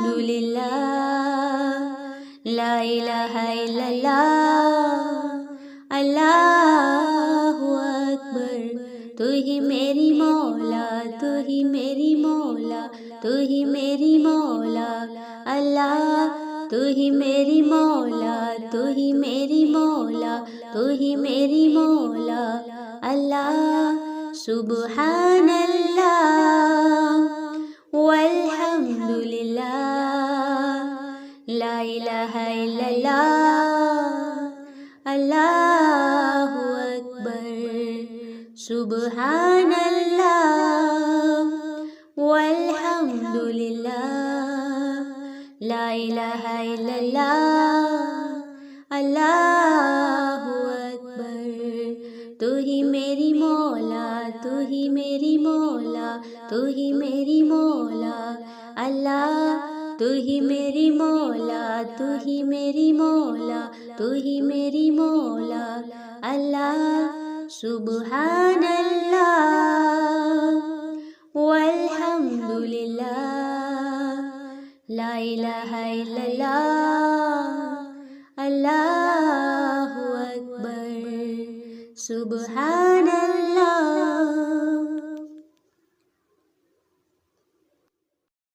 الحمدللہ لا الہ الا اللہ اللہ اکبر۔ تو ہی میری مولا، تو ہی میری مولا، تو ہی میری مولا اللہ، تو ہی میری مولا، تو ہی میری مولا، تو ہی میری مولا اللہ۔ سبحان اللہ والحمد للہ لا الہ الا اللہ اللہ اکبر۔ سبحان اللہ والحمد للہ لا الہ الا اللہ اللہ اکبر۔ تو ہی میری مولا، تو ہی میری مولا، تو ہی میری مولا اللہ، تو ہی میری مولا، تو ہی میری مولا، تو ہی میری مولا اللہ۔ سبحان اللہ والحمد للہ لا الہ الا اللہ اللہ اکبر۔ سبحان اللہ